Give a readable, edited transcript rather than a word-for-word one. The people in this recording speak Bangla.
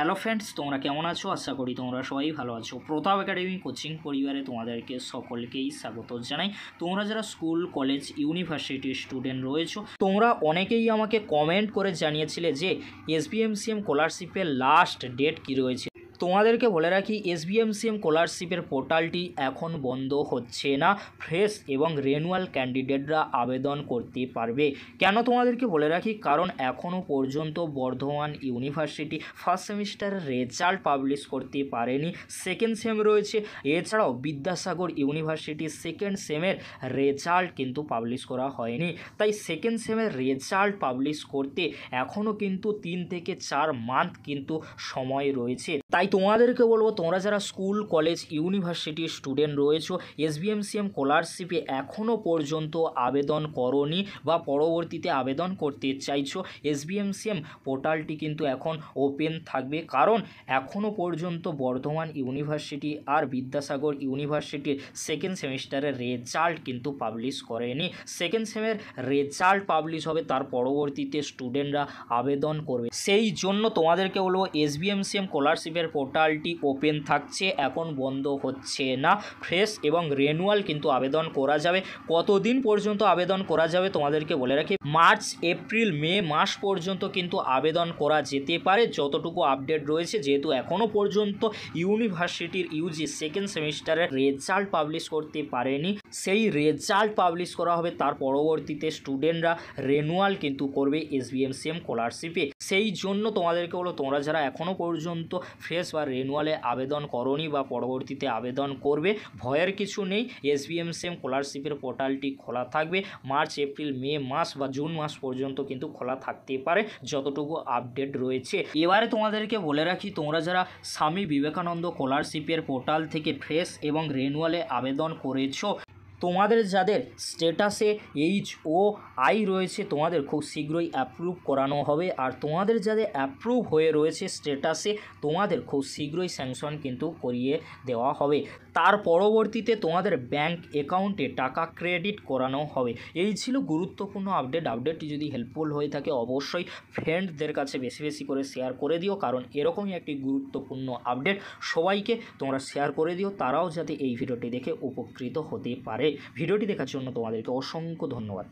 হ্যালো ফ্রেন্ডস, তোমরা কেমন আছো? আশা করি তোমরা সবাই ভালো আছো। প্রতাপ একাডেমি কোচিং পরিবারে তোমাদেরকে সকলকেই স্বাগত জানাই। তোমরা যারা স্কুল, কলেজ, ইউনিভার্সিটির স্টুডেন্ট রয়েছো, তোমরা অনেকেই আমাকে কমেন্ট করে জানিয়েছিলে যে এসবিএমসিএম স্কলারশিপের লাস্ট ডেট কী রয়েছে। তোমাদেরকে বলে রাখি, এসবিএমসিএম স্কলারশিপের পোর্টালটি এখন বন্ধ হচ্ছে না। ফ্রেশ এবং রেনুয়াল ক্যান্ডিডেটরা আবেদন করতে পারবে। কেন তোমাদেরকে বলে রাখি, কারণ এখনও পর্যন্ত বর্ধমান ইউনিভার্সিটি ফার্স্ট সেমিস্টারের রেজাল্ট পাবলিশ করতে পারেনি। সেকেন্ড সেম রয়েছে, এছাড়াও বিদ্যাসাগর ইউনিভার্সিটি সেকেন্ড সেমের রেজাল্ট কিন্তু পাবলিশ করা হয়নি। তাই সেকেন্ড সেমের রেজাল্ট পাবলিশ করতে এখনও কিন্তু 3 থেকে 4 মান্থ কিন্তু সময় রয়েছে। তাই তোমাদেরকে বলবো, তোমরা যারা স্কুল, কলেজ, ইউনিভার্সিটির স্টুডেন্ট রয়েছো, এসবিএমসিএম স্কলারশিপে এখনও পর্যন্ত আবেদন করোনি বা পরবর্তীতে আবেদন করতে চাইছো, এসবিএমসিএম পোর্টালটি কিন্তু এখন ওপেন থাকবে। কারণ এখনও পর্যন্ত বর্ধমান ইউনিভার্সিটি আর বিদ্যাসাগর ইউনিভার্সিটির সেকেন্ড সেমিস্টারের রেজাল্ট কিন্তু পাবলিশ করেনি। সেকেন্ড সেমের রেজাল্ট পাবলিশ হবে, তার পরবর্তীতে স্টুডেন্টরা আবেদন করবে। সেই জন্য তোমাদেরকে বলবো, এসবিএমসিএম স্কলারশিপের পোর্টালটি ওপেন থাকছে, এখন বন্ধ হচ্ছে না। ফ্রেশ এবং রেনুয়াল কিন্তু আবেদন করা যাবে। কতদিন পর্যন্ত আবেদন করা যাবে তোমাদেরকে বলে রাখি, মার্চ, এপ্রিল, মে মাস পর্যন্ত কিন্তু আবেদন করা যেতে পারে, যতটুকু আপডেট রয়েছে। যেহেতু এখনও পর্যন্ত ইউনিভার্সিটির ইউজি সেকেন্ড সেমিস্টারের রেজাল্ট পাবলিশ করতে পারেনি, সেই রেজাল্ট পাবলিশ করা হবে, তার পরবর্তীতে স্টুডেন্টরা রেনুয়াল কিন্তু করবে এসবিএমসিএম স্কলারশিপে। সেই জন্য তোমাদেরকে বলো, তোমরা যারা এখনও পর্যন্ত ফ্রেশ বা রেনুয়ালে আবেদন করনি বা পরবর্তীতে আবেদন করবে, ভয়ের কিছু নেই। এসবিএমসিএম স্কলারশিপের পোর্টালটি খোলা থাকবে মার্চ, এপ্রিল, মে মাস বা জুন মাস পর্যন্ত কিন্তু খোলা থাকতে পারে, যতটুকু আপডেট রয়েছে। এবারে তোমাদেরকে বলে রাখি, তোমরা যারা স্বামী বিবেকানন্দ স্কলারশিপের পোর্টাল থেকে ফ্রেশ এবং রেনুয়ালে আবেদন করেছো, তোমাদের যাদের স্ট্যাটাসে HOI রয়েছে, তোমাদের খুব শীঘ্রই অ্যাপ্রুভ করানো হবে। আর তোমাদের যাদের অ্যাপ্রুভ হয়ে রয়েছে স্ট্যাটাসে, তোমাদের খুব শীঘ্রই স্যাংশন কিন্তু করিয়ে দেওয়া হবে। তার পরবর্তীতে তোমাদের ব্যাংক অ্যাকাউন্টে টাকা ক্রেডিট করানো হবে। এই ছিল গুরুত্বপূর্ণ আপডেট। আপডেটটি যদি হেল্পফুল হয়ে থাকে, অবশ্যই ফ্রেন্ডদের কাছে বেশি বেশি করে শেয়ার করে দিও, কারণ এরকমই একটি গুরুত্বপূর্ণ আপডেট সবাইকে তোমরা শেয়ার করে দিও, তারাও যাতে এই ভিডিওটি দেখে উপকৃত হতে পারে। ভিডিওটি দেখার জন্য তোমাদেরকে অসংখ্য ধন্যবাদ।